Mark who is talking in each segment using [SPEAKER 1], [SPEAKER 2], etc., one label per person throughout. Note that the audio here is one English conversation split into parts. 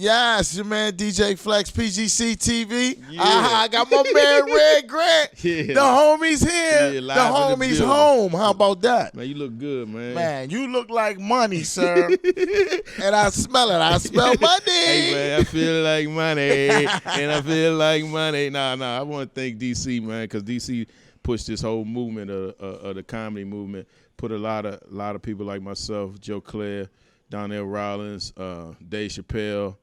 [SPEAKER 1] Yes, your man DJ Flex, PGC TV.
[SPEAKER 2] Yeah.
[SPEAKER 1] I got my man Red Grant.
[SPEAKER 2] Yeah.
[SPEAKER 1] The homies here.
[SPEAKER 2] Yeah,
[SPEAKER 1] the
[SPEAKER 2] live in the
[SPEAKER 1] homies
[SPEAKER 2] building.
[SPEAKER 1] home. How about that?
[SPEAKER 2] Man, you look good, man.
[SPEAKER 1] Man, you look like money, sir. And I smell it. I smell money.
[SPEAKER 2] Hey, man, I feel like money. And I feel like money. Nah, I want to thank DC, man, because DC pushed this whole movement of the comedy movement. Put a lot of people like myself, Joe Claire, Donnell Rollins, Dave Chappelle,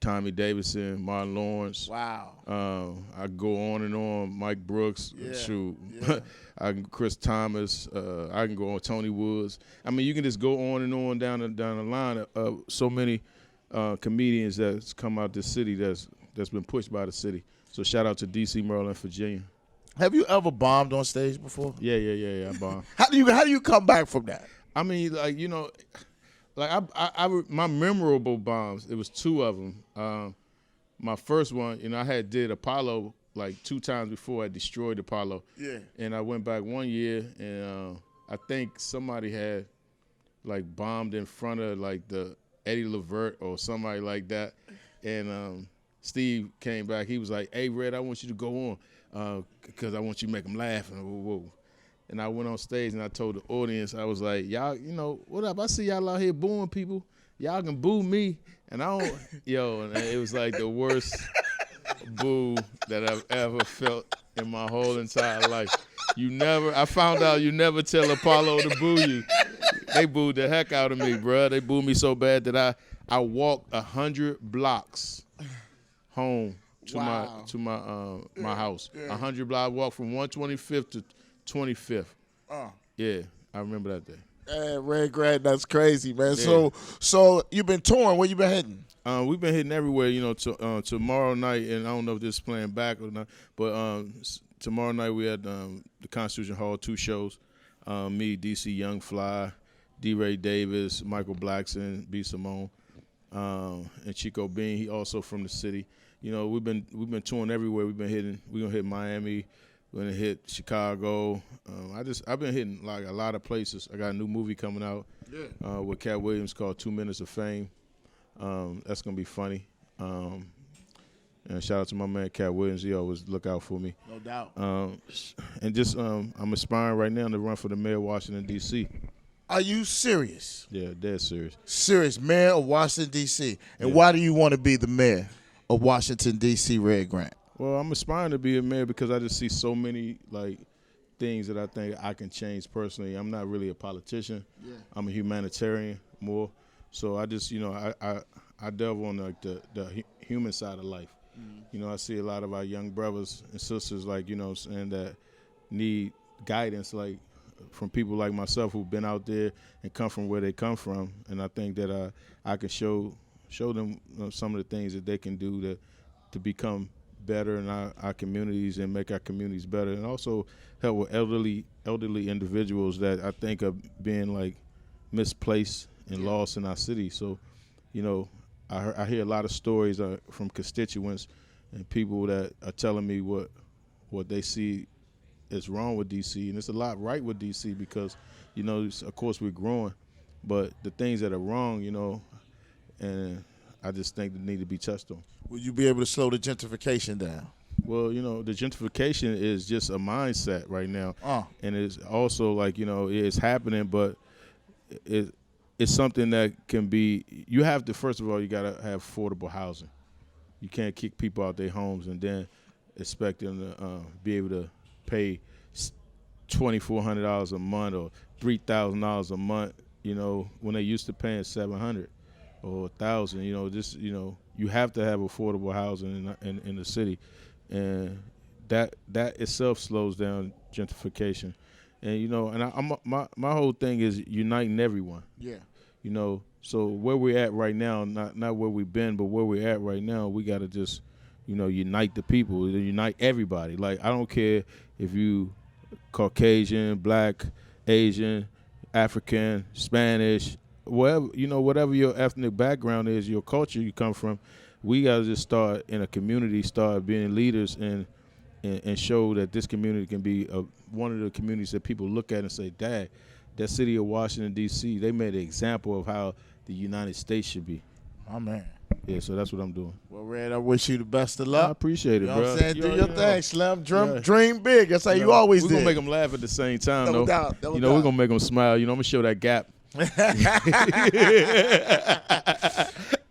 [SPEAKER 2] Tommy Davidson, Martin Lawrence.
[SPEAKER 1] Wow.
[SPEAKER 2] I go on and on. Mike Brooks, shoot. Yeah. Chris Thomas. I can go on. Tony Woods. I mean, you can just go on and on down the line of so many comedians that's come out this city that's been pushed by the city. So shout out to D.C., Maryland, Virginia.
[SPEAKER 1] Have you ever bombed on stage before?
[SPEAKER 2] Yeah. I bombed.
[SPEAKER 1] How do you come back from that?
[SPEAKER 2] I mean, like, you know, like my memorable bombs. It was two of them. My first one, you know, I had did Apollo like 2 times before. I destroyed Apollo. Yeah. And I went back one year, and I think somebody had like bombed in front of like the Eddie Levert or somebody like that, and Steve came back. He was like, "Hey, Red, I want you to go on because I want you to make them laugh." And whoa. And I went on stage and I told the audience, I was like, "Y'all, you know, what up? I see y'all out here booing people. Y'all can boo me." And I don't, and it was like the worst boo that I've ever felt in my whole entire life. I found out you never tell Apollo to boo you. They booed the heck out of me, bro. They booed me so bad that I walked 100 blocks home to my house. 100 blocks. I walked from 125th to 25th. Yeah, I remember that day.
[SPEAKER 1] Red Grant, that's crazy, man. Yeah. So you've been touring. Where you been hitting?
[SPEAKER 2] We've been hitting everywhere, you know. Tomorrow night, and I don't know if this is playing back or not, but tomorrow night we had the Constitution Hall 2 shows. Me, DC Young Fly, D. Ray Davis, Michael Blackson, B. Simone, and Chico Bean. He also from the city. You know, we've been touring everywhere. We're gonna hit Miami. We're gonna hit Chicago. I've been hitting like a lot of places. I got a new movie coming out with Cat Williams called 2 Minutes of Fame. That's gonna be funny. And shout out to my man Cat Williams. He always look out for me.
[SPEAKER 1] No doubt.
[SPEAKER 2] And just I'm aspiring right now to run for the mayor of Washington D.C.
[SPEAKER 1] Are you serious?
[SPEAKER 2] Yeah, dead serious.
[SPEAKER 1] Serious, mayor of Washington D.C. And why do you want to be the mayor of Washington D.C., Red Grant?
[SPEAKER 2] Well, I'm aspiring to be a mayor because I just see so many like things that I think I can change personally. I'm not really a politician. Yeah. I'm a humanitarian more. So I just, I delve on like the human side of life. Mm-hmm. You know, I see a lot of our young brothers and sisters like, saying that need guidance like from people like myself who've been out there and come from where they come from. And I think that I can show them some of the things that they can do to become better in our communities and make our communities better, and also help with elderly individuals that I think are being like misplaced and lost in our city. So, I hear a lot of stories from constituents and people that are telling me what they see is wrong with DC, and it's a lot right with DC because, of course we're growing, but the things that are wrong, and I just think they need to be touched on.
[SPEAKER 1] Will you be able to slow the gentrification down?
[SPEAKER 2] Well, the gentrification is just a mindset right now. And it's also like, it's happening, but it's something that can be, you have to, first of all, you got to have affordable housing. You can't kick people out their homes and then expect them to be able to pay $2,400 a month or $3,000 a month, when they used to paying $700 or $1,000. You have to have affordable housing in the city, and that itself slows down gentrification. And my whole thing is uniting everyone. Yeah. So where we're at right now, not where we've been, but where we're at right now, we got to just unite the people, unite everybody. Like, I don't care if you Caucasian, Black, Asian, African, Spanish, whatever your ethnic background is, your culture you come from, we got to just start in a community, start being leaders and show that this community can be one of the communities that people look at and say, Dad, that city of Washington, D.C., they made an example of how the United States should be.
[SPEAKER 1] Oh, man.
[SPEAKER 2] Yeah, so that's what I'm doing.
[SPEAKER 1] Well, Red, I wish you the best of
[SPEAKER 2] I
[SPEAKER 1] luck.
[SPEAKER 2] appreciate it,
[SPEAKER 1] You know
[SPEAKER 2] bro.
[SPEAKER 1] what I'm saying? Do your thing, Slim.
[SPEAKER 2] Yeah.
[SPEAKER 1] Dream big. That's how you always
[SPEAKER 2] We're
[SPEAKER 1] did.
[SPEAKER 2] going to make them laugh at the same time,
[SPEAKER 1] No
[SPEAKER 2] though.
[SPEAKER 1] doubt, no
[SPEAKER 2] we're
[SPEAKER 1] doubt.
[SPEAKER 2] going to make them smile. You know, I'm going to show that gap.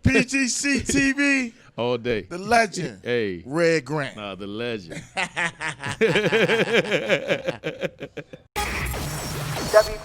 [SPEAKER 1] PGC TV,
[SPEAKER 2] All day.
[SPEAKER 1] the legend,
[SPEAKER 2] Hey.
[SPEAKER 1] Red Grant.
[SPEAKER 2] Nah, the legend.
[SPEAKER 3] WP